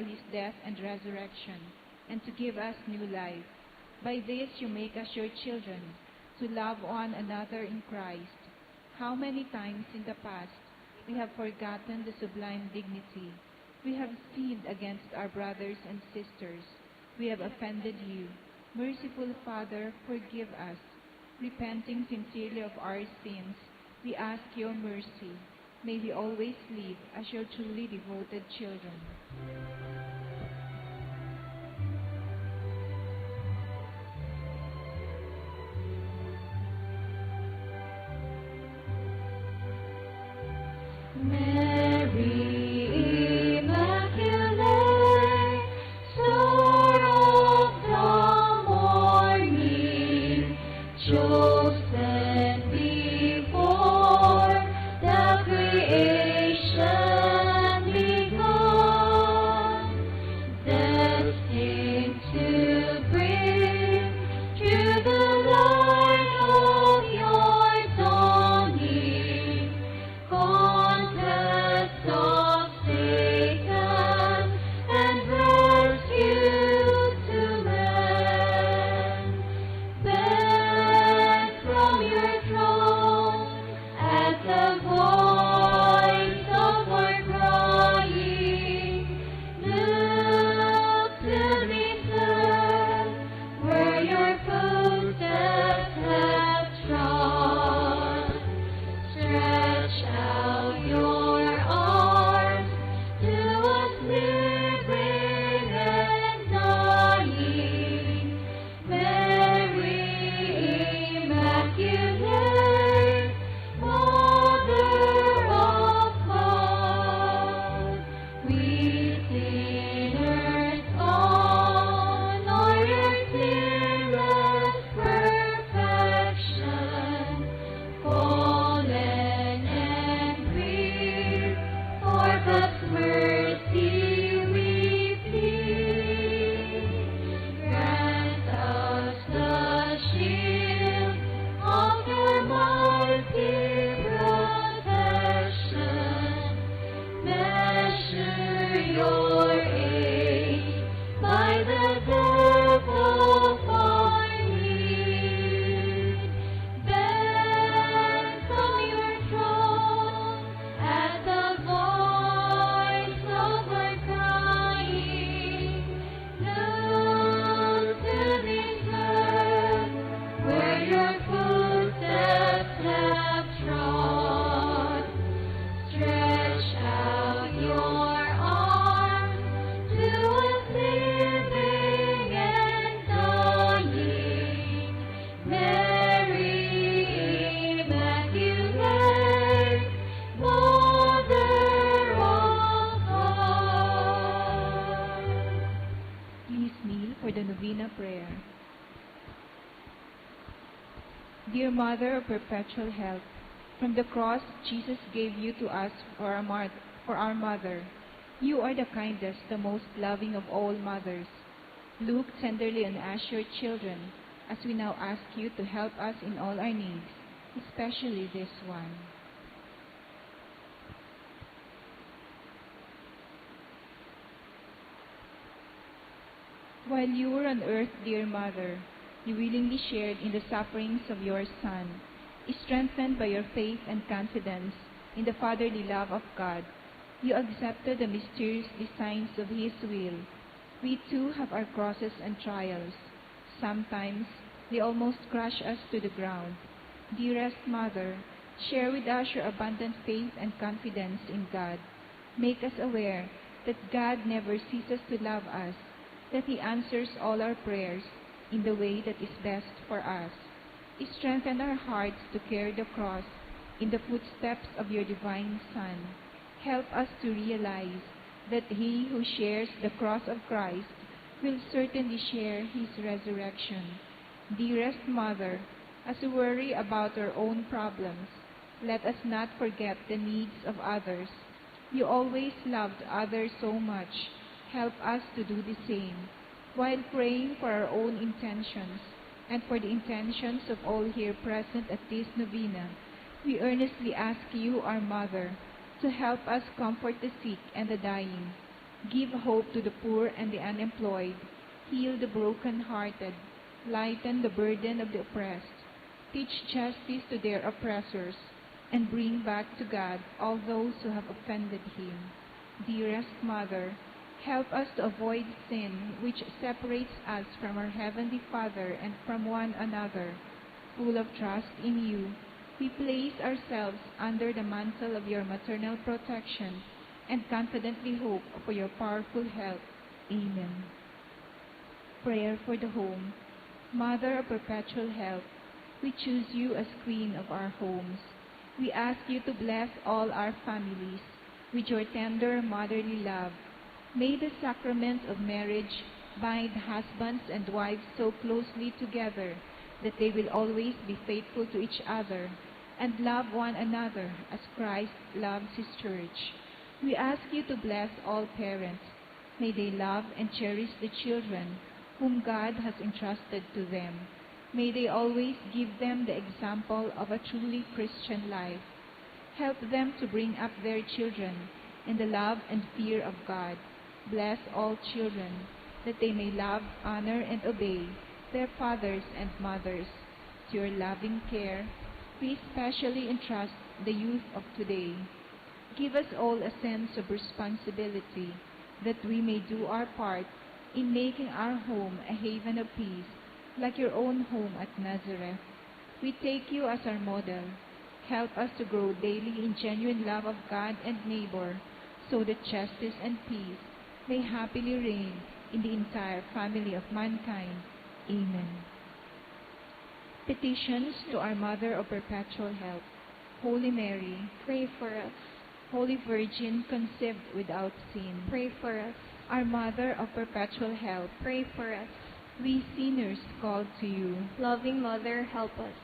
his death and resurrection, and to give us new life. By this you make us your children, to love one another in Christ. How many times in the past we have forgotten the sublime dignity. We have sinned against our brothers and sisters. We have offended you. Merciful Father, forgive us. Repenting sincerely of our sins, we ask your mercy. May we always live as your truly devoted children. Mary Immaculate, Star of the morning, chosen before the creation begun, destined to bring to the light of your dawning, contest of Satan and rescue to man. Bend from your throne at the voice of our crying. Look to this earth where your footsteps have trod. Stretch out your arms to us living and dying. Mary Immaculate, Mother of God, we sinners honor your sinless perfection. Fallen and grieved, for God's mercy we plead. Grant us the shield of your mighty protection. Measure your aid by the depth of our need. Bend from your throne at the voice of our crying. Look to this earth where your footsteps have trod. Stretch out your arms to us living and dying. Mary Immaculate, Mother of God. Please kneel for the Novena Prayer. Dear Mother of Perpetual Help, from the cross Jesus gave you to us for our mother. You are the kindest, the most loving of all mothers. Look tenderly on us, your children, as we now ask you to help us in all our needs, especially this one. While you were on earth, dear Mother, you willingly shared in the sufferings of your Son. Strengthened by your faith and confidence in the fatherly love of God, you accepted the mysterious designs of His will. We too have our crosses and trials. Sometimes they almost crush us to the ground. Dearest Mother, share with us your abundant faith and confidence in God. Make us aware that God never ceases to love us, that He answers all our prayers in the way that is best for us. Strengthen our hearts to carry the cross in the footsteps of your divine Son. Help us to realize that he who shares the cross of Christ will certainly share his resurrection. Dearest Mother, as we worry about our own problems, let us not forget the needs of others. You always loved others so much. Help us to do the same, while praying for our own intentions and for the intentions of all here present at this novena. We earnestly ask you, our Mother, to help us comfort the sick and the dying, Give hope to the poor and the unemployed. Heal the broken-hearted. Lighten the burden of the oppressed. Teach justice to their oppressors, and bring back to God all those who have offended Him. Dearest Mother, help us to avoid sin which separates us from our Heavenly Father and from one another. Full of trust in you, we place ourselves under the mantle of your maternal protection and confidently hope for your powerful help. Amen. Prayer for the home. Mother of perpetual help, we choose you as Queen of our homes. We ask you to bless all our families with your tender motherly love. May the sacrament of marriage bind husbands and wives so closely together that they will always be faithful to each other and love one another as Christ loves His church. We ask you to bless all parents. May they love and cherish the children whom God has entrusted to them. May they always give them the example of a truly Christian life. Help them to bring up their children in the love and fear of God. Bless all children, that they may love, honor, and obey their fathers and mothers. To your loving care, we especially entrust the youth of today. Give us all a sense of responsibility, that we may do our part in making our home a haven of peace, like your own home at Nazareth. We take you as our model. Help us to grow daily in genuine love of God and neighbor, so that justice and peace may happily reign in the entire family of mankind. Amen. Petitions to our Mother of Perpetual Help. Holy Mary, Pray for us. Holy Virgin conceived without sin, Pray for us. our Mother of Perpetual Help, Pray for us. we sinners call to you, Loving Mother, help us.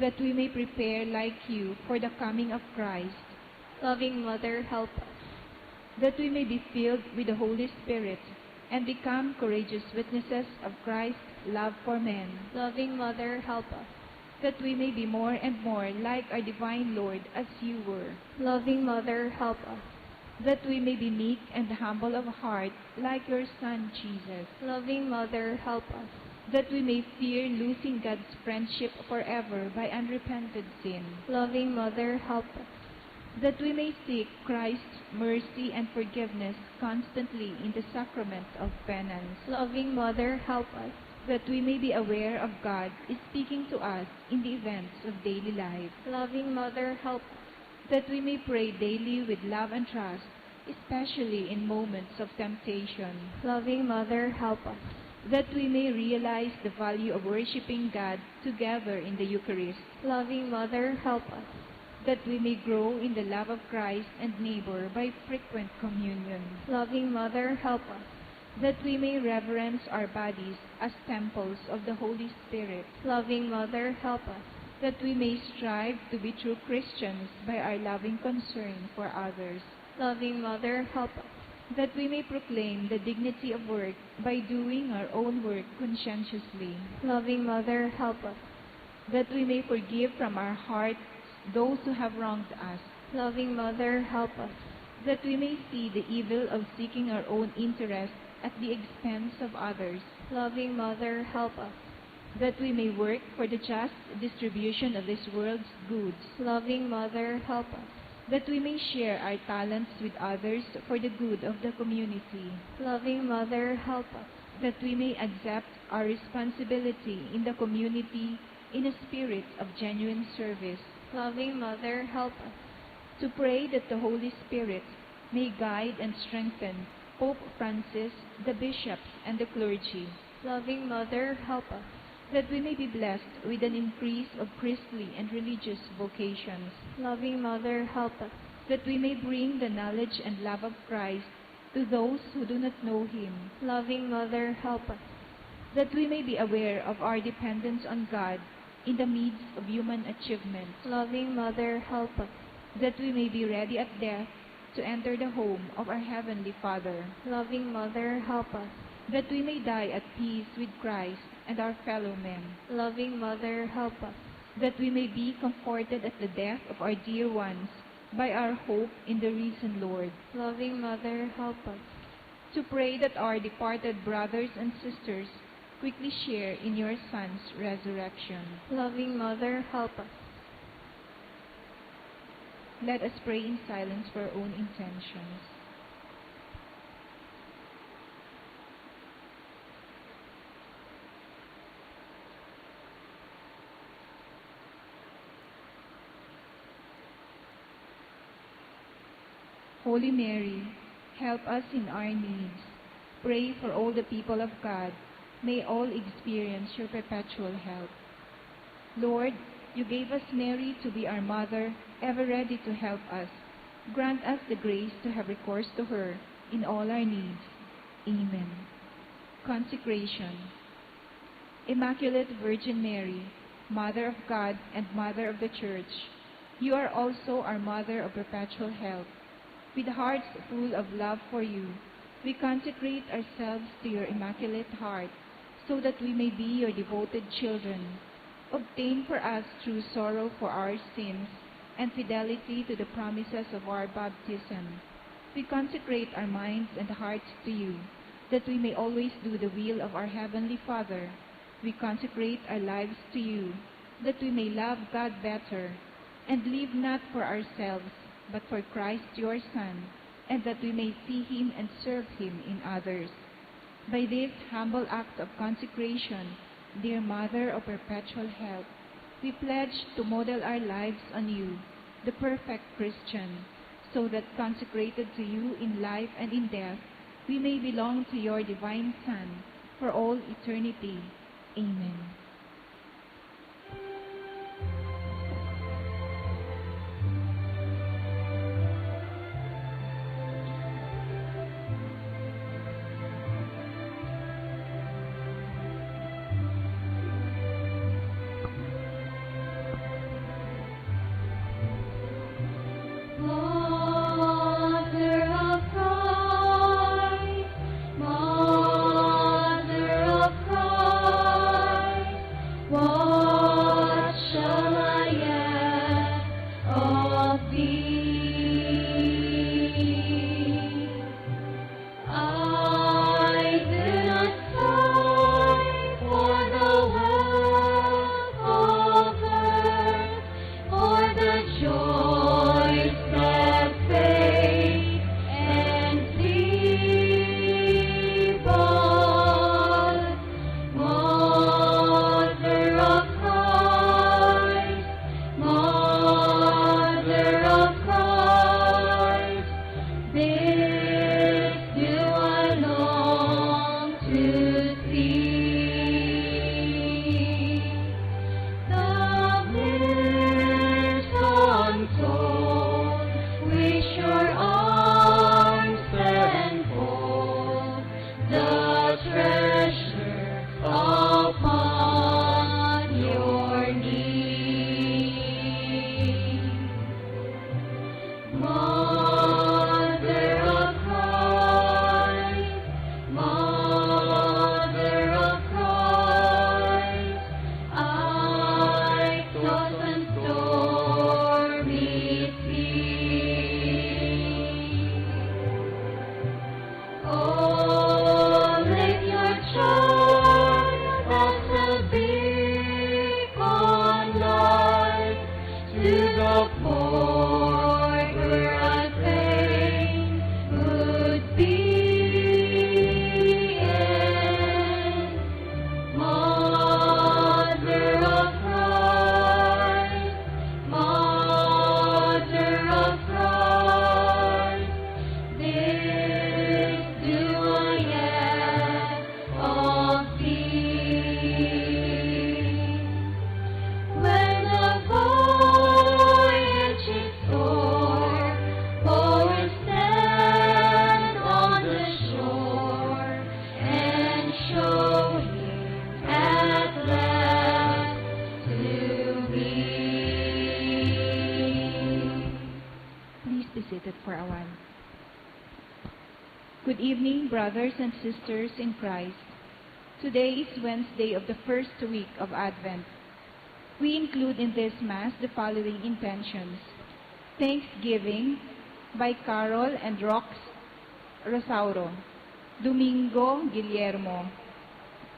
that we may prepare like you for the coming of Christ, Loving Mother, help us. that we may be filled with the Holy Spirit and become courageous witnesses of Christ's love for men, Loving Mother, help us. that we may be more and more like our divine Lord as you were, Loving Mother, help us. that we may be meek and humble of heart like your Son Jesus, Loving Mother, help us. that we may fear losing God's friendship forever by unrepented sin, Loving Mother, help us. that we may seek Christ's mercy and forgiveness constantly in the sacrament of penance, Loving Mother, help us. that we may be aware of God speaking to us in the events of daily life, Loving Mother, help us. that we may pray daily with love and trust, especially in moments of temptation, Loving Mother, help us. that we may realize the value of worshiping God together in the Eucharist, Loving Mother, help us. that we may grow in the love of Christ and neighbor by frequent communion, Loving Mother, help us. that we may reverence our bodies as temples of the Holy Spirit, Loving Mother, help us. that we may strive to be true Christians by our loving concern for others, Loving Mother, help us. that we may proclaim the dignity of work by doing our own work conscientiously, Loving Mother, help us. that we may forgive from our hearts those who have wronged us, Loving Mother, help us. that we may see the evil of seeking our own interest at the expense of others, Loving Mother, help us. that we may work for the just distribution of this world's goods, Loving Mother, help us. that we may share our talents with others for the good of the community, Loving Mother, help us. that we may accept our responsibility in the community in a spirit of genuine service, Loving Mother, help us. to pray that the Holy Spirit may guide and strengthen Pope Francis, the bishops, and the clergy, Loving Mother, help us. that we may be blessed with an increase of priestly and religious vocations, Loving Mother, help us. that we may bring the knowledge and love of Christ to those who do not know Him, Loving Mother, help us. that we may be aware of our dependence on God in the midst of human achievements, Loving Mother, help us. that we may be ready at death to enter the home of our Heavenly Father, Loving Mother, help us. that we may die at peace with Christ and our fellow men, Loving Mother, help us. that we may be comforted at the death of our dear ones by our hope in the risen Lord, Loving Mother, help us. to pray that our departed brothers and sisters quickly share in your Son's resurrection. Loving Mother, help us. Let us pray in silence for our own intentions. Holy Mary, help us in our needs. Pray for all the people of God. May all experience your perpetual help. Lord, you gave us Mary to be our mother, ever ready to help us. Grant us the grace to have recourse to her in all our needs. Amen. Consecration. Immaculate Virgin Mary, Mother of God and Mother of the Church, you are also our Mother of perpetual help. With hearts full of love for you, we consecrate ourselves to your Immaculate Heart, so that we may be your devoted children. Obtain for us true sorrow for our sins and fidelity to the promises of our baptism. We consecrate our minds and hearts to you, that we may always do the will of our Heavenly Father. We consecrate our lives to you, that we may love God better, and live not for ourselves, but for Christ your Son, and that we may see him and serve him in others. By this humble act of consecration, dear Mother of perpetual help, we pledge to model our lives on you, the perfect Christian, so that consecrated to you in life and in death, we may belong to your divine Son for all eternity. Amen. Good evening, brothers and sisters in Christ. Today is Wednesday of the first week of Advent. We include in this Mass the following intentions: Thanksgiving by Carol and Rox Rosauro. Domingo Guillermo,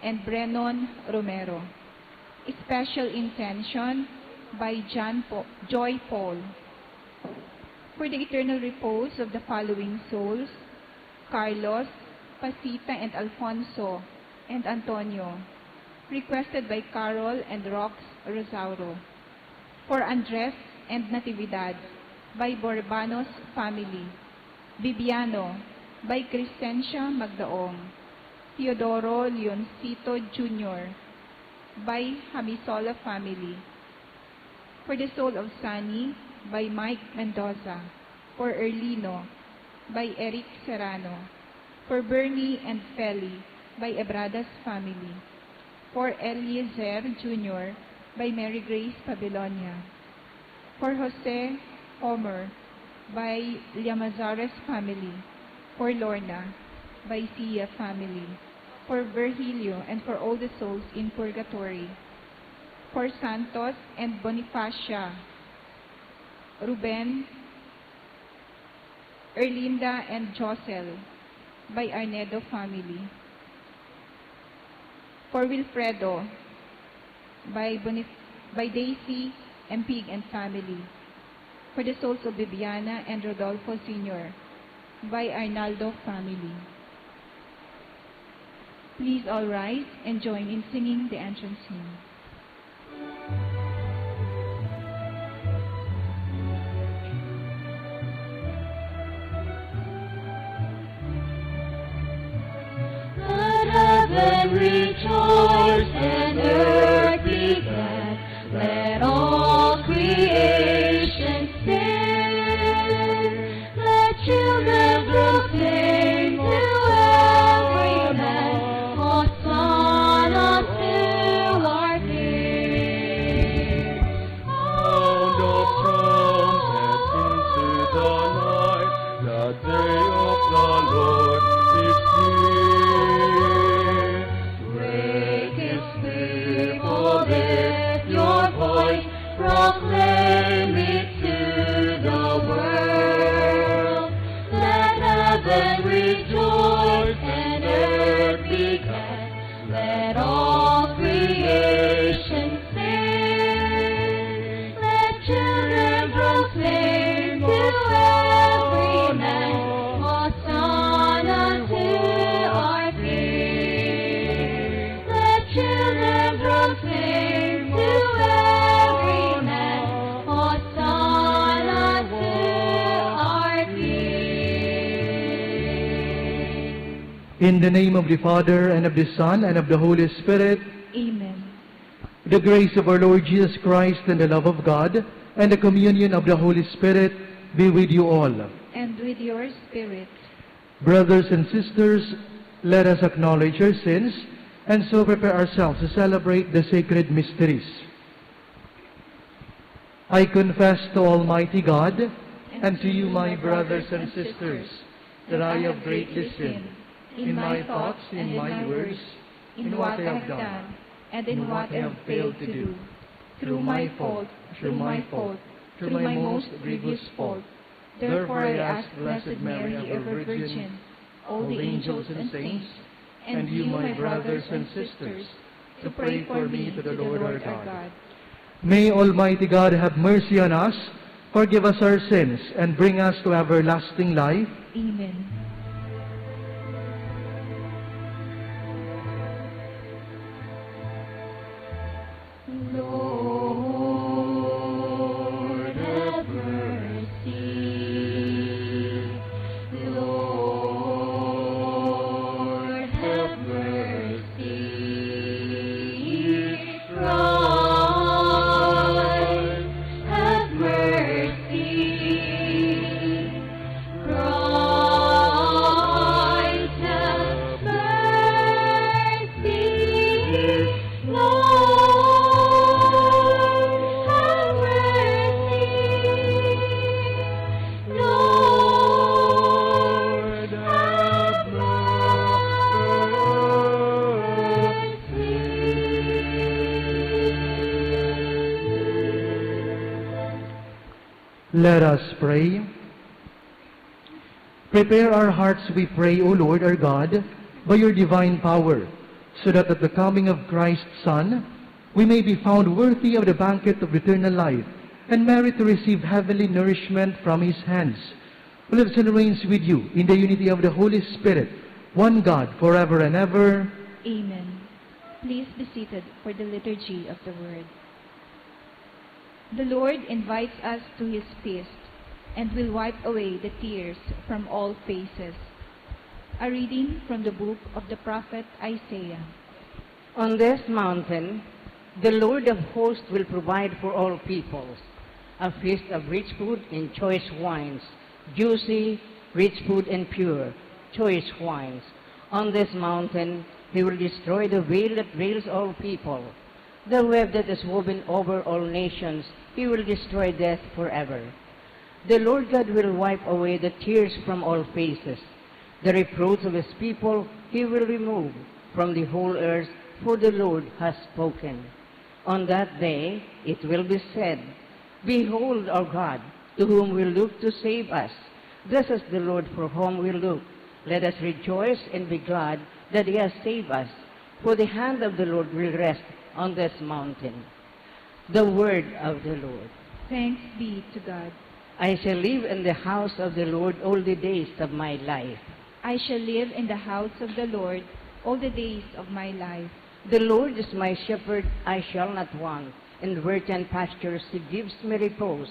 and Brennon Romero. Special intention by Joy Paul. For the eternal repose of the following souls: Carlos, Pasita, and Alfonso, and Antonio. Requested by Carol and Rox Rosauro. For Andres and Natividad, by Borbanos family. Bibiano, by Crescencia Magdaong. Teodoro Leoncito Jr., by Hamisola family. For the soul of Sunny, by Mike Mendoza. For Erlino, by Eric Serrano. For Bernie and Feli, by Ebradas family. For Eliezer Jr., by Mary Grace Babylonia. For Jose Homer, by Llamazares family. For Lorna, by Sia family. For Virgilio, and for all the souls in purgatory. For Santos and Bonifacia, Ruben, Erlinda, and Josel, by Arnedo family. For Wilfredo, by Daisy, Empig, and family. For the souls of Bibiana and Rodolfo Sr., by Arnaldo family. Please all rise and join in singing the entrance hymn. Let heaven rejoice and earth be glad. Let all creation sing. Let children proclaim to every man, Hosanna to our King. Sound of trumpets into the night, the day of the Lord is near. Break His people, lift your voice, proclaim it to the world. Let heaven rejoice and earth be glad. Let all creation sing. Let children proclaim to every man, Hosanna to our King. Let children proclaim to every man, Hosanna to our King. In the name of the Father, and of the Son, and of the Holy Spirit, Amen. the grace of our Lord Jesus Christ, and the love of God, and the communion of the Holy Spirit be with you all. And with your spirit. Brothers and sisters, let us acknowledge our sins, and so prepare ourselves to celebrate the sacred mysteries. I confess to Almighty God, and to you, my brothers and sisters, that I have greatly sinned in my thoughts, in my words, in what I have done, and in what I have failed to do. Through my fault, through my most grievous fault. Therefore I ask Blessed Mary, ever Virgin, all the angels and saints, and you, my brothers and sisters, to pray for me to the Lord our God. May Almighty God have mercy on us, forgive us our sins, and bring us to everlasting life. Amen. Lord, have mercy. Lord, have mercy. Christ, have mercy. Christ, have mercy. Lord, have mercy. Lord, have mercy. Let us pray. Prepare our hearts, we pray, O Lord our God, by your divine power, so that at the coming of Christ's Son, we may be found worthy of the banquet of eternal life, and merit to receive heavenly nourishment from his hands, who lives and reigns with you in the unity of the Holy Spirit, one God, forever and ever. Amen. Please be seated for the liturgy of the Word. The Lord invites us to his feast, and will wipe away the tears from all faces. A reading from the book of the prophet Isaiah. On this mountain, the Lord of hosts will provide for all peoples a feast of rich food and choice wines, juicy, rich food and pure, choice wines. On this mountain, he will destroy the veil that veils all people, the web that is woven over all nations. He will destroy death forever. The Lord God will wipe away the tears from all faces. The reproach of his people he will remove from the whole earth, for the Lord has spoken. On that day it will be said, Behold our God, to whom we look to save us. This is the Lord for whom we look. Let us rejoice and be glad that he has saved us, for the hand of the Lord will rest on this mountain. The word of the Lord. Thanks be to God. I shall live in the house of the Lord all the days of my life. I shall live in the house of the Lord all the days of my life. The Lord is my shepherd, I shall not want. In verdant pastures he gives me repose.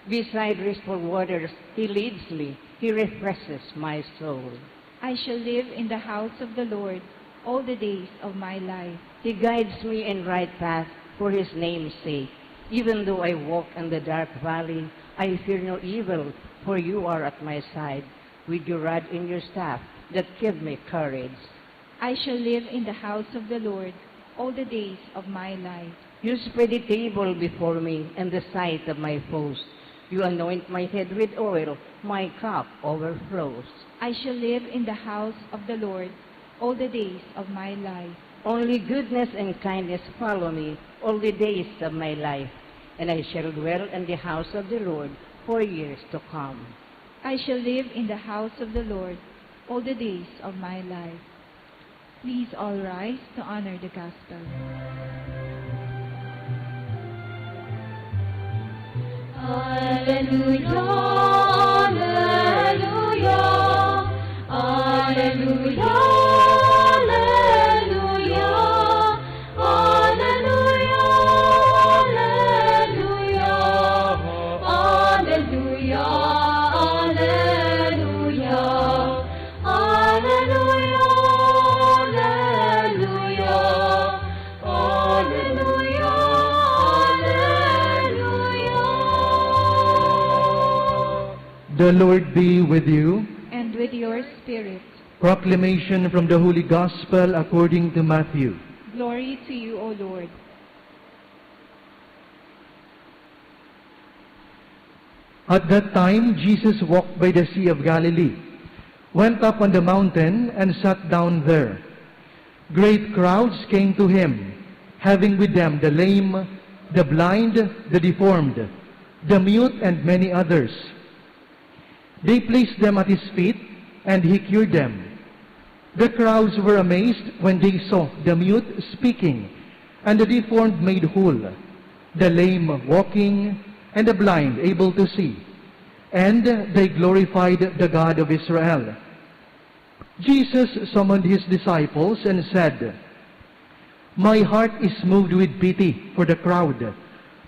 Beside restful waters he leads me, he refreshes my soul. I shall live in the house of the Lord all the days of my life. He guides me in right path for his name's sake. Even though I walk in the dark valley, I fear no evil, for you are at my side, with your rod and your staff that give me courage. I shall live in the house of the Lord all the days of my life. You spread a table before me in the sight of my foes. You anoint my head with oil, my cup overflows. I shall live in the house of the Lord all the days of my life. Only goodness and kindness follow me all the days of my life, and I shall dwell in the house of the Lord for years to come. I shall live in the house of the Lord all the days of my life. Please all rise to honor the Gospel. Alleluia, alleluia, alleluia, alleluia, alleluia, alleluia, alleluia, alleluia, alleluia, alleluia, alleluia, alleluia. The Lord be with you. And with your spirit. Proclamation from the Holy Gospel according to Matthew. Glory to you, O Lord. At that time, Jesus walked by the Sea of Galilee, went up on the mountain, and sat down there. Great crowds came to him, having with them the lame, the blind, the deformed, the mute, and many others. They placed them at his feet, and he cured them. The crowds were amazed when they saw the mute speaking, and the deformed made whole, the lame walking, and the blind able to see. And they glorified the God of Israel. Jesus summoned his disciples and said, My heart is moved with pity for the crowd,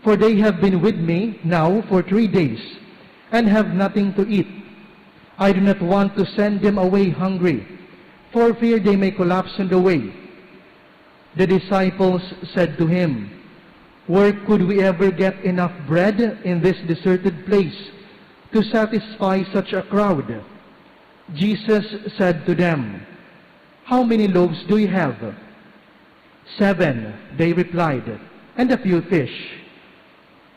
for they have been with me now for 3 days, and have nothing to eat. I do not want to send them away hungry, for fear they may collapse on the way. The disciples said to him, Where could we ever get enough bread in this deserted place to satisfy such a crowd? Jesus said to them, How many loaves do you have? 7, they replied, and a few fish.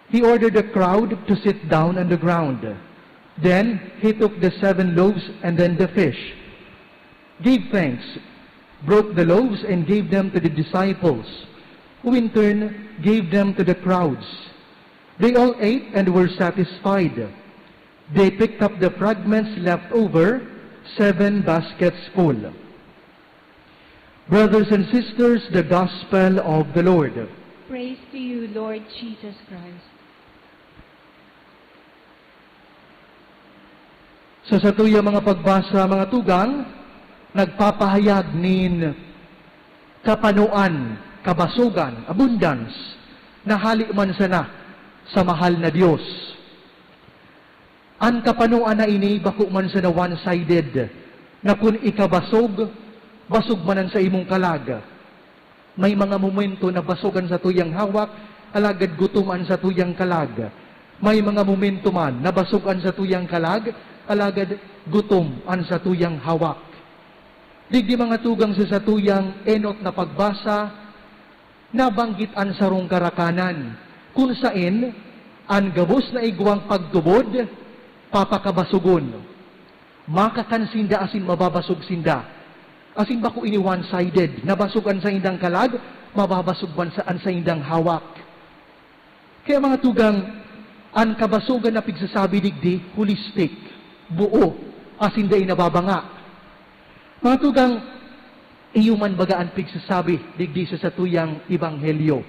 He ordered the crowd to sit down on the ground. Then he took the 7 loaves and then the fish, gave thanks, broke the loaves and gave them to the disciples, who in turn gave them to the crowds. They all ate and were satisfied. They picked up the fragments left over 7 baskets full. Brothers and sisters, the Gospel of the Lord. Praise to you, Lord Jesus Christ. Sa satuya mga pagbasa, mga tugang, nagpapahayag nin kapanuan, kabasugan, abundance, na hali man sana sa mahal na Diyos. Ang kapanuan na ini, bako man sana one-sided, na kung ikabasog, basog manan sa imong kalag. May mga momento na basogan sa tuyang hawak, alagad gutuman sa tuyang kalag. May mga momento man na basogan sa tuyang kalag, alagad gutom an sa tuyang hawak. Digdi mga tugang sa tuyang enot na pagbasa, nabanggit an sarong karakanan, kung sain, an gabos na igwang pagtubod, papakabasugon. Makakansinda asin mababasog sinda. Asin bako ini one-sided, nabasugan sa indang kalag, mababasugban saan sa indang hawak. Kaya mga tugang, an kabasugan na pigsasabi digdi, holistic, buo, asin da inababanga. Mga tugang, iyuman bagaan pigsasabi digdi sa satuyang ibanghelyo.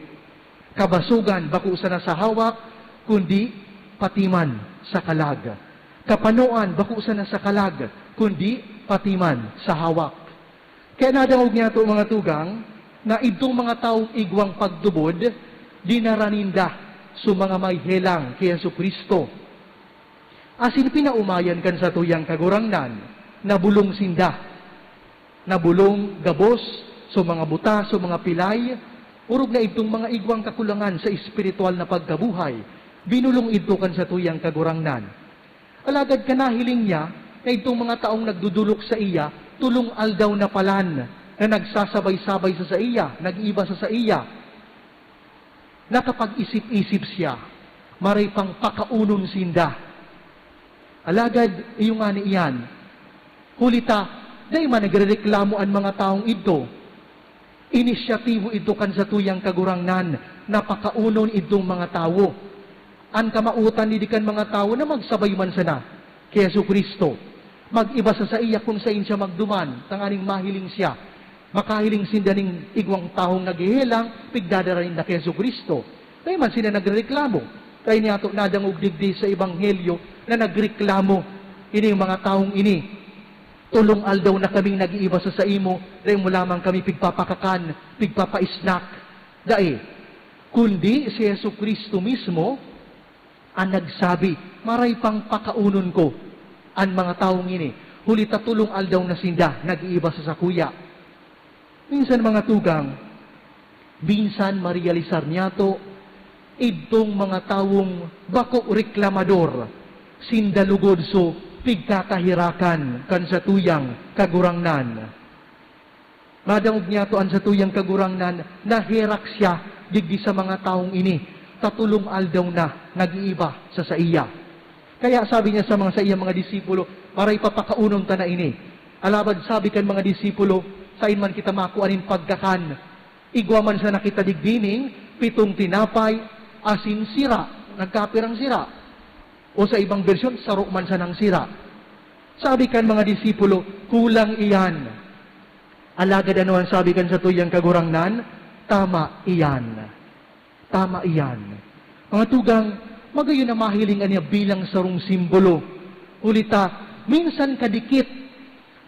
Kabasugan, bako sana sa hawak, kundi patiman sa kalag. Kapanuan, bako sana sa kalag, kundi patiman sa hawak. Kaya nadangog niya ito mga tugang, na itong mga taong igwang pagdubod, dinaraninda sa mga may helang kay Yesu Kristo. Asin pinaumayan kan sa tuyang kagurangnan, nabulong sinda, nabulong gabos, sa mga buta, sa mga pilay, urog na itong mga igwang kakulangan sa espiritual na pagkabuhay, binulong ito kan sa tuyang kagurangnan. Alagad kanahiling niya, na itong mga taong nagdudulok sa iya, tulong aldaw na palan, na nagsasabay-sabay sa iya, nag-iba sa iya. Nakapag-isip-isip siya, maray pang pakaunon sinda. Alagad, iyong nga iyan, hulita, dahil man nagrereklamo ang mga taong ito, inisyatibo ito kan sa tuyang kagurangnan, napakaunon itong mga tao. Ang kamautan nidikan mga tao na magsabay man sana kay Yesu Kristo. Mag-iba sa iya kung sa siya magduman, tanganing mahiling siya. Makahiling sinda ning igwang taong naghihilang, pigdadaranin na kay Yesu Kristo. Kaya man sila nagreklamo. Kaya niya ito nadangog digdi sa Ebanghelyo na nagreklamo ini mga taong ini. Tulong aldaw na kaming nag-iiba sa imo, dahil mo lamang kami pigpapakakan, pigpapaisnak. Dahil, kundi si Yesu Kristo mismo, ang nagsabi, maray pang pakaunon ko, ang mga taong ini, hulita tulong aldaw na sinda, nag-iiba sa sakuya. Minsan mga tugang, binsan marealisar niya to, itong mga taong bako reklamador, sindalugod so, pigkakahirakan kan sa tuyang kagurangnan. Madangog niya to an sa tuyang kagurangnan, nahirak siya digdi sa mga taong ini, tatulong aldaw na nag-iiba sa iya. Kaya sabi niya sa mga disipulo, maray papakaunon ta na ini. Alabad sabi kan mga disipulo, sain man kita makuanin pagkakan, igwa man sa nakita digdining, 7 tinapay, asin sira, nagkapirang sira. O sa ibang bersyon, sarok man sa nang sira. Sabi kan mga disipulo, kulang iyan. Alagad ano ang sabi kan sa tuyang kagurangnan? Tama iyan. Tama iyan. Mga tugang, magayon na mahilingan niya bilang sarong simbolo. Ulita, minsan kadikit,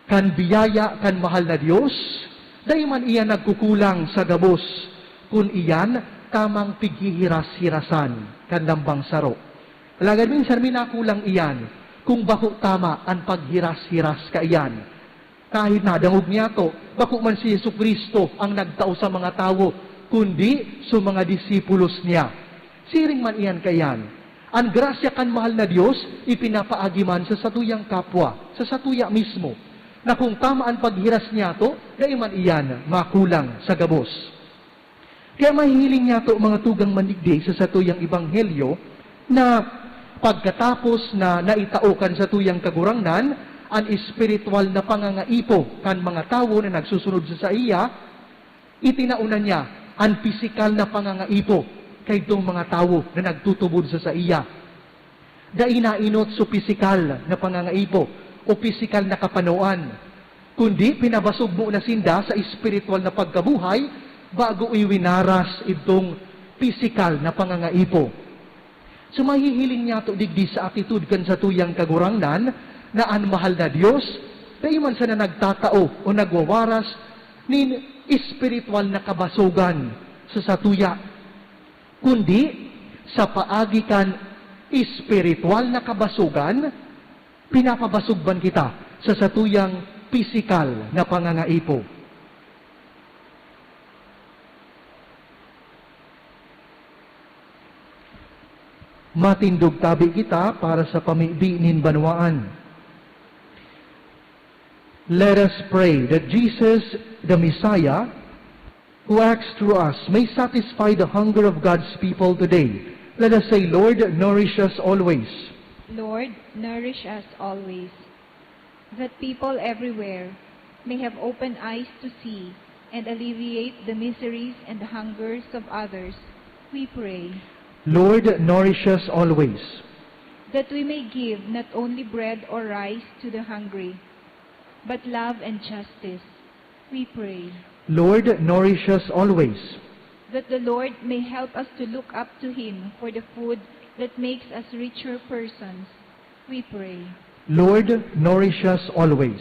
kan biyaya, kan mahal na Diyos, dahil man iyan nagkukulang sa gabos, kung iyan, tamang pighihiras-hirasan, kan lambang saro. Alagad minsan minakulang iyan, kung bako tama ang paghiras-hiras ka iyan. Kahit nadangog niya to, bako man si Yesu Kristo ang nagtao sa mga tao, kundi sa mga disipulos niya. Siring man iyan kayan. Ang grasya kan mahal na Diyos, ipinapaagi man sa satuyang kapwa, sa satuya mismo, na kung tama ang paghiras niya to, dahil man iyan makulang sa gabos. Kaya mahihiling niya to mga tugang manigdi sa satuyang ibanghelyo, na pagkatapos na naitaukan sa tuyang kagurangnan, ang espiritual na pangangaipo kan mga tao na nagsusunod sa iya, itinaunan niya ang pisikal na pangangaipo kay itong mga tao na nagtutubod sa iya. Dahil nainot sa pisikal na pangangaipo, o pisikal na kapanuan, kundi pinabasog mo na sinda sa espiritual na pagkabuhay bago iwinaras itong pisikal na pangangaipo. So mahihiling niya to digdi sa attitude kan sa tuyang kagurangnan na ang mahal na Diyos, tayo man sa na nagtatao o nagwawaras nin espiritual na kabasugan sa satuya, kundi sa paagi kan espiritual na kabasugan, pinapabasugban kita sa satuyang pisikal na pangangaipo. Matindog tabi kita para sa pamigdi nin banwaan. Let us pray that Jesus, the Messiah, who acts through us, may satisfy the hunger of God's people today. Let us say, Lord, nourish us always. Lord, nourish us always, that people everywhere may have open eyes to see and alleviate the miseries and the hungers of others, we pray. Lord, nourish us always, That we may give not only bread or rice to the hungry, but love and justice, we pray. Lord, nourish us always, That the Lord may help us to look up to Him for the food that makes us richer persons, we pray. Lord, nourish us always.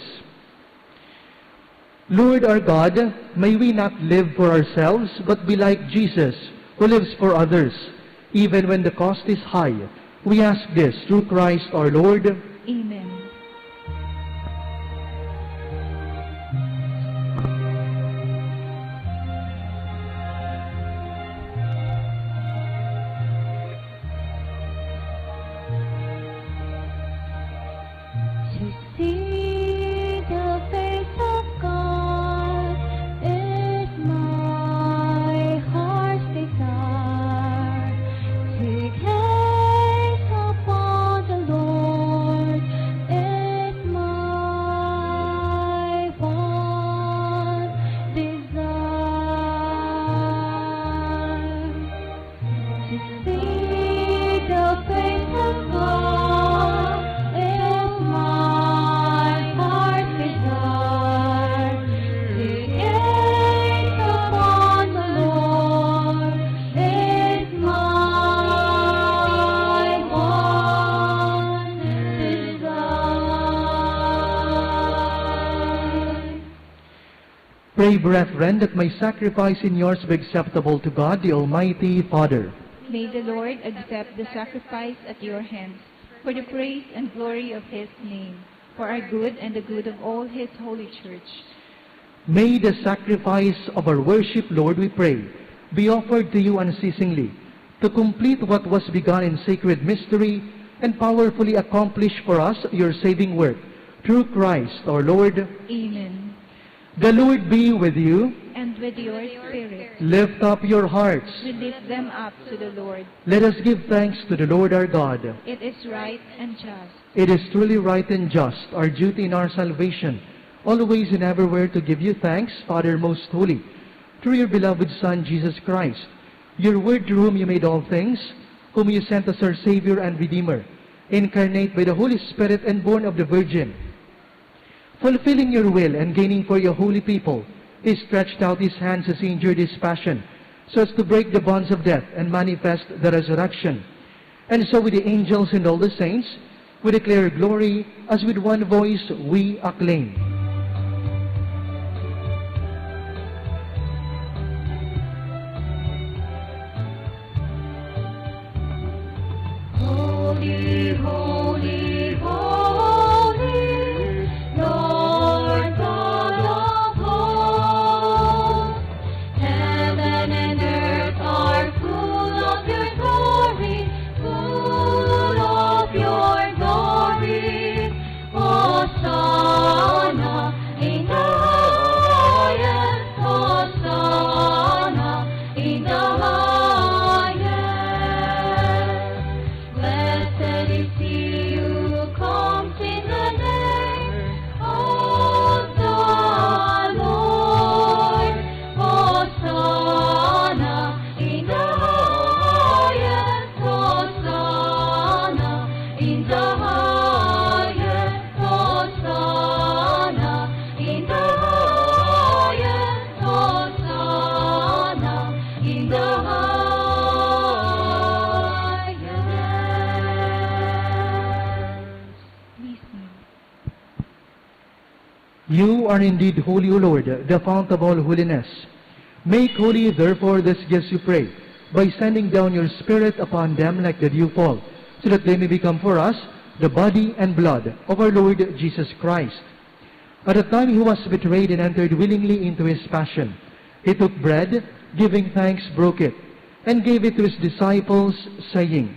Lord our God, may we not live for ourselves, but be like Jesus, who lives for others, even when the cost is high. We ask this through Christ our Lord. Amen. See the face of God is my heart's desire. To gaze upon the Lord is my one desire. To see the face of God is my heart's desire. To gaze upon the Lord is my one desire. Pray, brethren, that my sacrifice in yours be acceptable to God, the Almighty Father. May the Lord accept the sacrifice at your hands for the praise and glory of His name, for our good and the good of all His holy church. May the sacrifice of our worship, Lord, we pray, be offered to you unceasingly, to complete what was begun in sacred mystery and powerfully accomplish for us your saving work, through Christ our Lord. Amen. The Lord be with you. And with your spirit, Lift up your hearts. we lift them up to the Lord. Let us give thanks to the Lord our God. It is right and just. It is truly right and just, our duty in our salvation, always and everywhere to give you thanks, Father most holy, through your beloved Son, Jesus Christ, your word through whom you made all things, whom you sent as our Savior and Redeemer, incarnate by the Holy Spirit and born of the Virgin. Fulfilling your will and gaining for your holy people, He stretched out His hands as He endured His passion, so as to break the bonds of death and manifest the resurrection. And so with the angels and all the saints, we declare glory, as with one voice we acclaim. Holy, holy, holy, Lord God of hosts. Heaven and earth are full of your glory, full of your glory. Hosanna in the highest, Hosanna in the highest. Blessed is He You are indeed holy, O Lord, the fount of all holiness. Make holy, therefore, these gifts, you pray, by sending down your Spirit upon them like the dew fall, so that they may become for us the body and blood of our Lord Jesus Christ. At the time he was betrayed and entered willingly into his passion, he took bread, giving thanks, broke it, and gave it to his disciples, saying,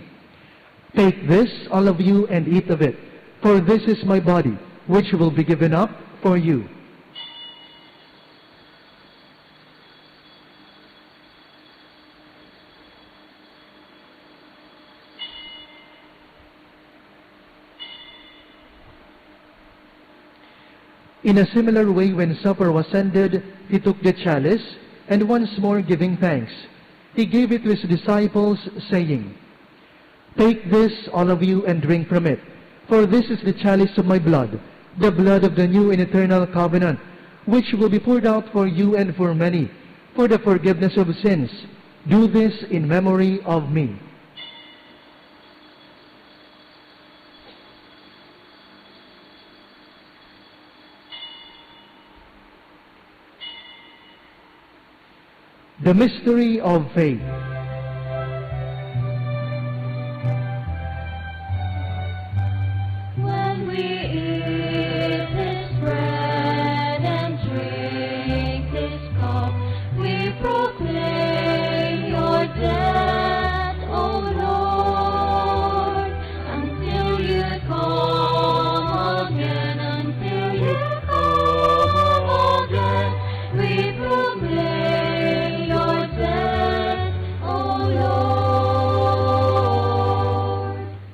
Take this, all of you, and eat of it, for this is my body, which will be given up for you. In a similar way, when supper was ended, he took the chalice, and once more giving thanks, he gave it to his disciples, saying, Take this, all of you, and drink from it, for this is the chalice of my blood, the blood of the new and eternal covenant, which will be poured out for you and for many, for the forgiveness of sins. Do this in memory of me. The mystery of faith. When we eat this bread and drink this cup, we proclaim your death, O Lord, until you come again, until you come again. We proclaim your death, O Lord.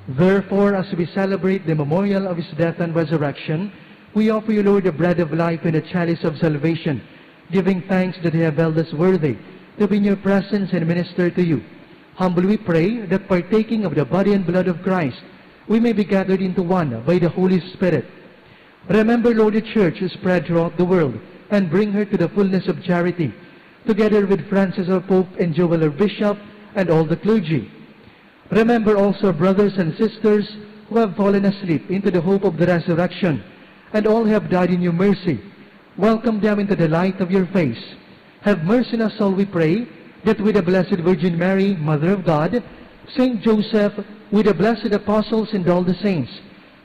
Therefore, as we celebrate the memorial of his death and resurrection, we offer you, Lord, the bread of life and the chalice of salvation, giving thanks that you have held us worthy to be in your presence and minister to you. Humbly we pray that partaking of the body and blood of Christ, we may be gathered into one by the Holy Spirit. Remember, Lord, the church spread throughout the world, and bring her to the fullness of charity, together with Francis our Pope and Joel our Bishop, and all the clergy. Remember also our brothers and sisters who have fallen asleep into the hope of the resurrection, and all who have died in your mercy. Welcome them into the light of your face. Have mercy on us all, we pray, that with the Blessed Virgin Mary, Mother of God, Saint Joseph, with the blessed apostles and all the saints,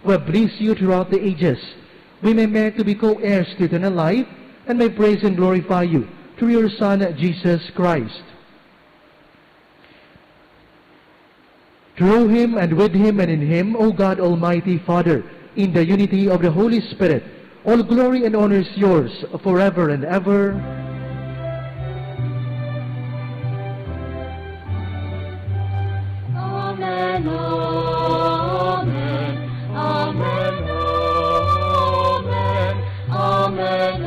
who have pleased you throughout the ages, we may merit to be co-heirs to eternal life, and may praise and glorify you through your Son, Jesus Christ. Through him, and with him, and in him, O God, Almighty Father, in the unity of the Holy Spirit, all glory and honor is yours forever and ever. Amen, amen, amen, amen,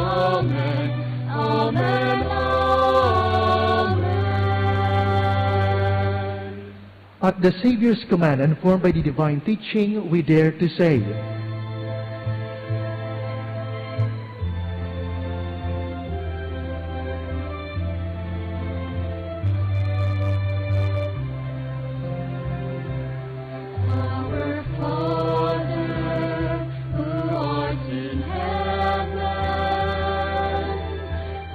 amen, amen, amen. At the Savior's command, and formed by the divine teaching, we dare to say, Our Father, who art in heaven,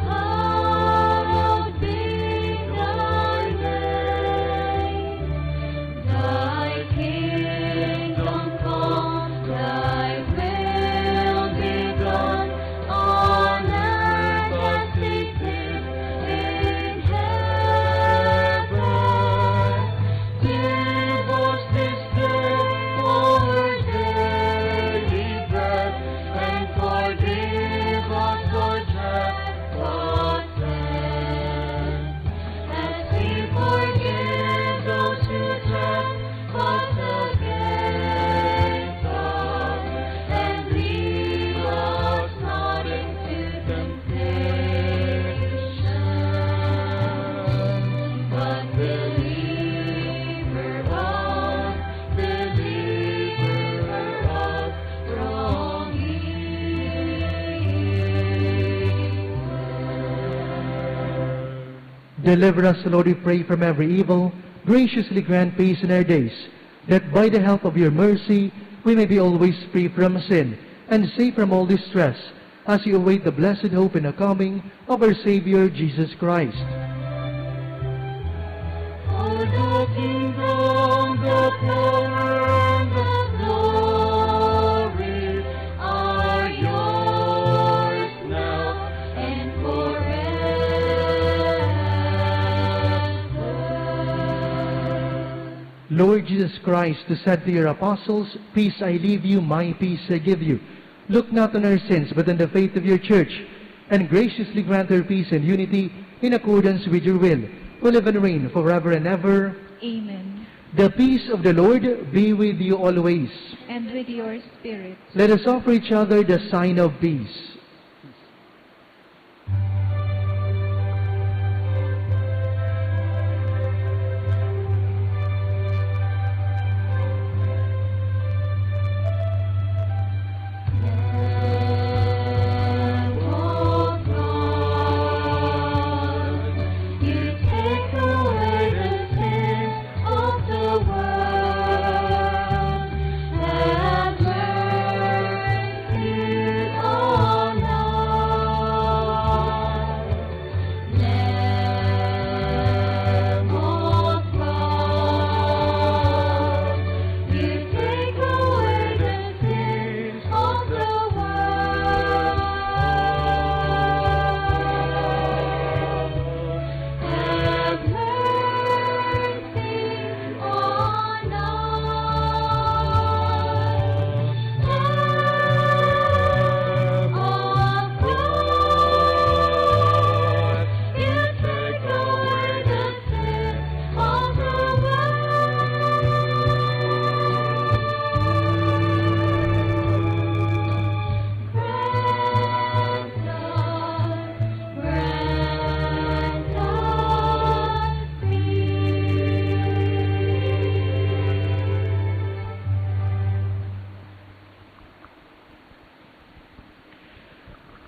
hallowed be thy name. Thy kingdom come, thy will be done, on earth as it is in heaven. Give us this day our daily bread, and forgive us our trespasses, as we forgive those who trespass against us. And lead us not into temptation, but deliver us from evil. Deliver us, Lord, we pray, from every evil. Graciously grant peace in our days, that by the help of your mercy we may be always free from sin, and safe from all distress, as you await the blessed hope and the coming of our Savior, Jesus Christ. For the kingdom, the power, and the glory are yours now and forever. Lord Jesus Christ, who said to your apostles, "Peace I leave you, my peace I give you," look not on our sins, but on the faith of your church, and graciously grant her peace and unity in accordance with your will, who live and reign forever and ever. Amen. The peace of the Lord be with you always. And with your spirit. Let us offer each other the sign of peace.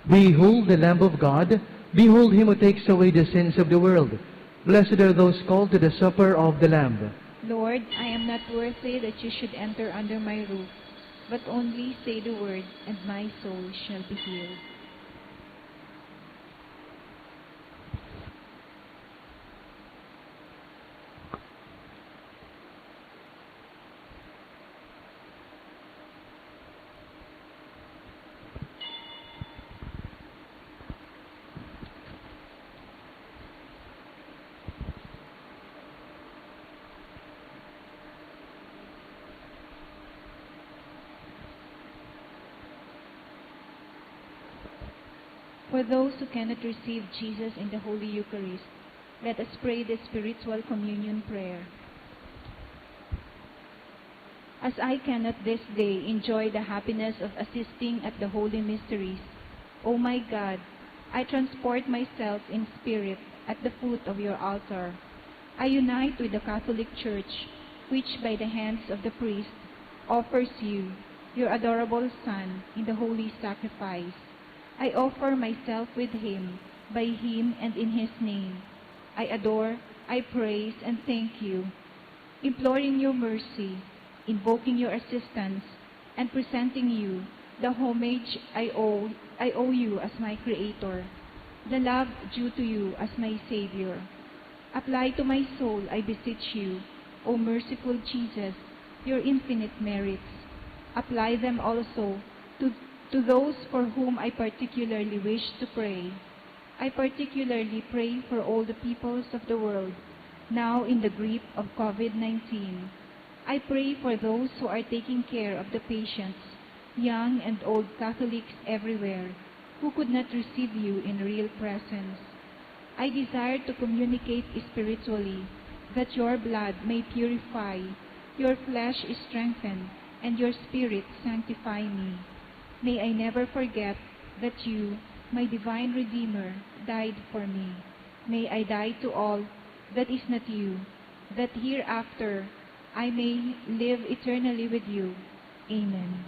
Behold the Lamb of God. Behold him who takes away the sins of the world. Blessed are those called to the supper of the Lamb. Lord, I am not worthy that you should enter under my roof, but only say the word, and my soul shall be healed. For those who cannot receive Jesus in the Holy Eucharist, let us pray the spiritual communion prayer. As I cannot this day enjoy the happiness of assisting at the holy mysteries, O my God, I transport myself in spirit at the foot of your altar. I unite with the Catholic Church, which by the hands of the priest offers you, your adorable Son, in the holy sacrifice. I offer myself with him, by him and in his name. I adore, I praise, and thank you, imploring your mercy, invoking your assistance, and presenting you the homage I owe you as my Creator, the love due to you as my Savior. Apply to my soul, I beseech you, O merciful Jesus, your infinite merits. Apply them also to those for whom I particularly wish to pray. I particularly pray for all the peoples of the world, now in the grip of COVID-19. I pray for those who are taking care of the patients, young and old Catholics everywhere, who could not receive you in real presence. I desire to communicate spiritually, that your blood may purify, your flesh strengthen, and your spirit sanctify me. May I never forget that you, my divine Redeemer, died for me. May I die to all that is not you, that hereafter I may live eternally with you. Amen.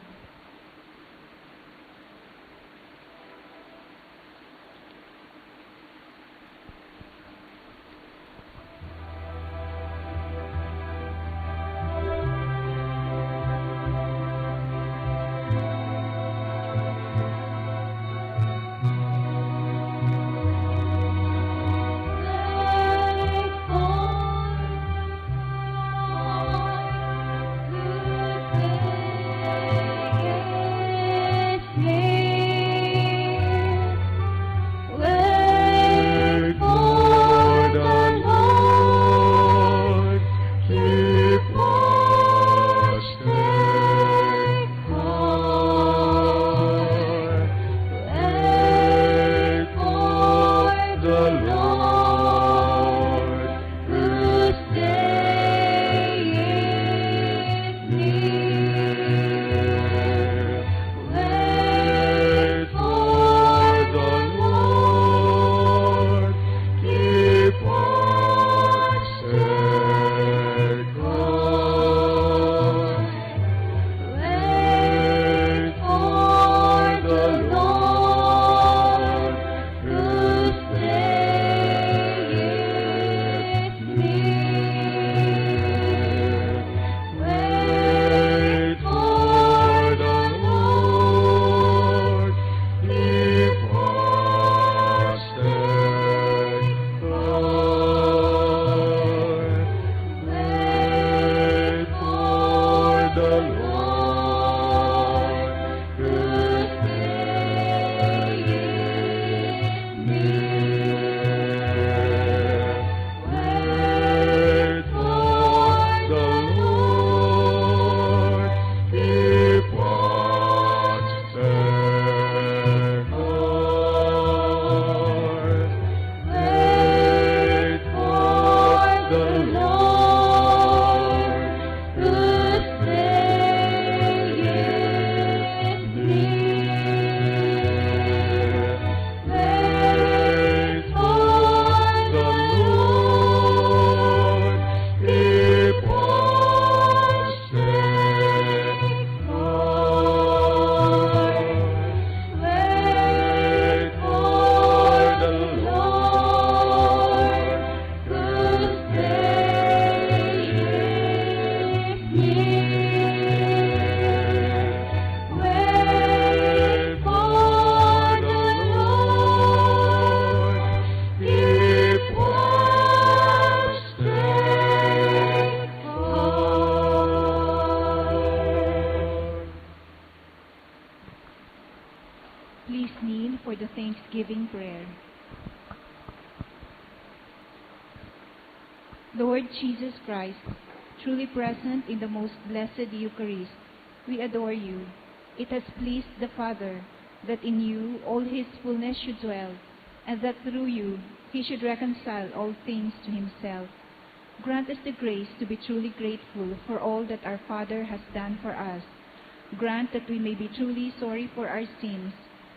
Lord Jesus Christ, truly present in the most blessed Eucharist, we adore you. It has pleased the Father that in you all his fullness should dwell, and that through you he should reconcile all things to himself. Grant us the grace to be truly grateful for all that our Father has done for us. Grant that we may be truly sorry for our sins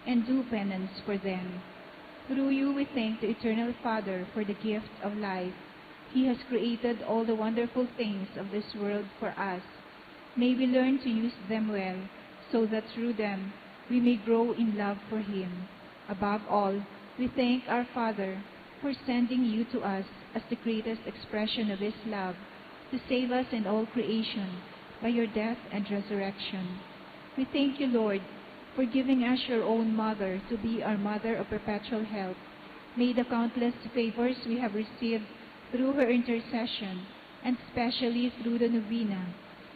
and do penance for them. Through you we thank the Eternal Father for the gift of life. He has created all the wonderful things of this world for us. May we learn to use them well, so that through them we may grow in love for him. Above all, we thank our Father for sending you to us as the greatest expression of his love, to save us and all creation by your death and resurrection. We thank you, Lord, for giving us your own mother to be our mother of perpetual help. May the countless favors we have received through her intercession, and especially through the novena,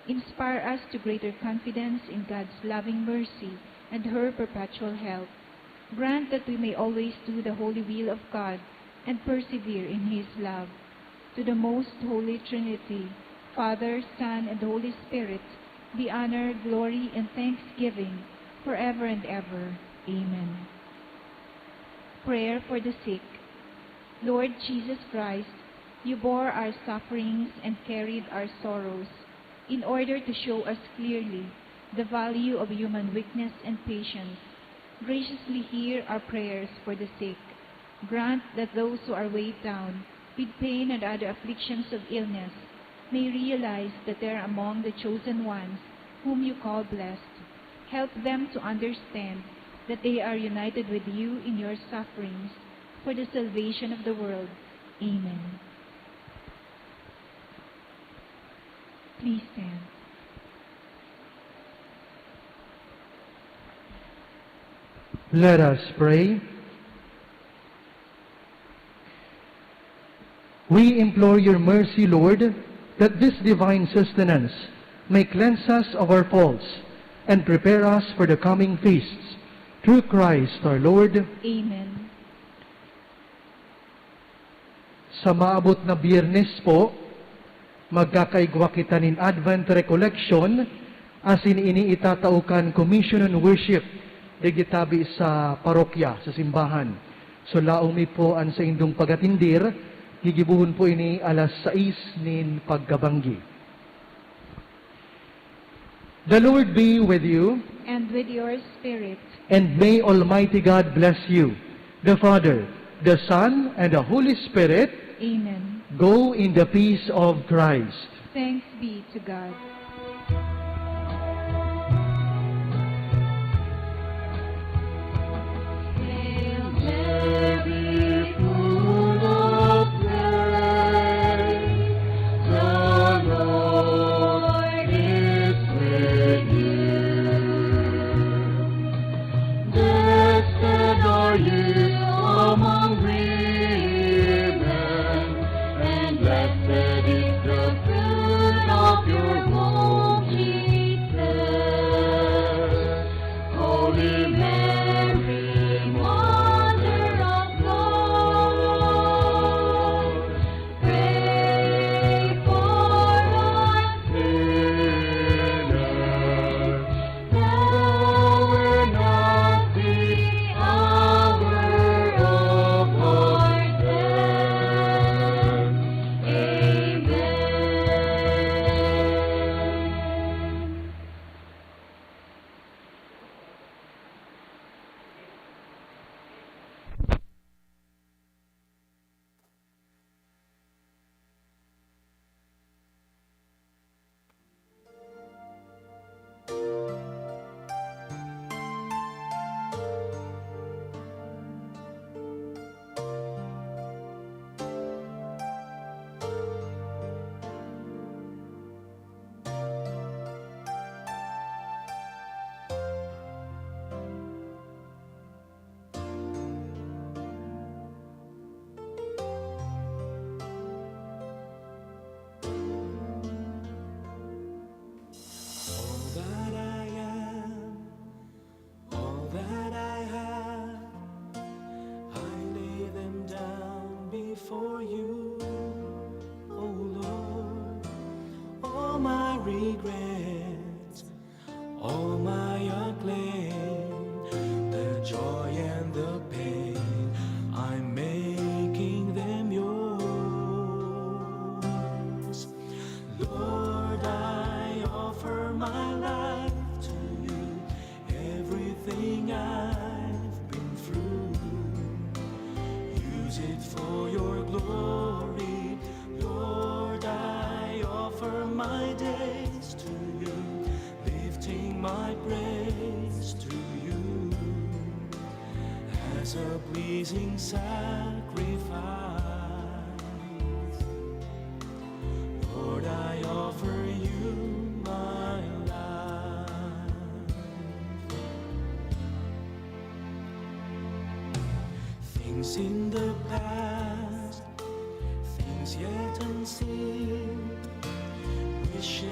inspire us to greater confidence in God's loving mercy and her perpetual help. Grant that we may always do the holy will of God and persevere in his love. To the most holy Trinity, Father, Son, and Holy Spirit, be honor, glory, and thanksgiving forever and ever. Amen. Prayer for the sick. Lord Jesus Christ, you bore our sufferings and carried our sorrows in order to show us clearly the value of human weakness and patience. Graciously hear our prayers for the sick. Grant that those who are weighed down with pain and other afflictions of illness may realize that they are among the chosen ones whom you call blessed. Help them to understand that they are united with you in your sufferings for the salvation of the world. Amen. Please stand. Let us pray. We implore your mercy, Lord, that this divine sustenance may cleanse us of our faults and prepare us for the coming feasts. Through Christ our Lord. Amen. Sa maabot na Biyernes po, magkakaigwa kita nin Advent Recollection asin ini itataukan Commission on Worship digitabi sa parokya, sa simbahan. So laong mi po an sa indong pagatindir, higibuhon po ini alas 6 nin pagkabanggi. The Lord be with you, And with your spirit. and may Almighty God bless you, the Father, the Son, and the Holy Spirit. Amen. Go in the peace of Christ. Thanks be to God. Mary, full of grace, the Lord is with you. Blessed are you among women, and blessed is the fruit of your womb. regrets, all my acclaim, the joy and the pain, I'm making them yours. Lord, I offer my life to you, everything I've been through. Use it for your glory, Lord, I offer my days to you, lifting my praise to you as a pleasing sacrifice. Lord, I offer you my life. Things in the past, things yet unseen, wishes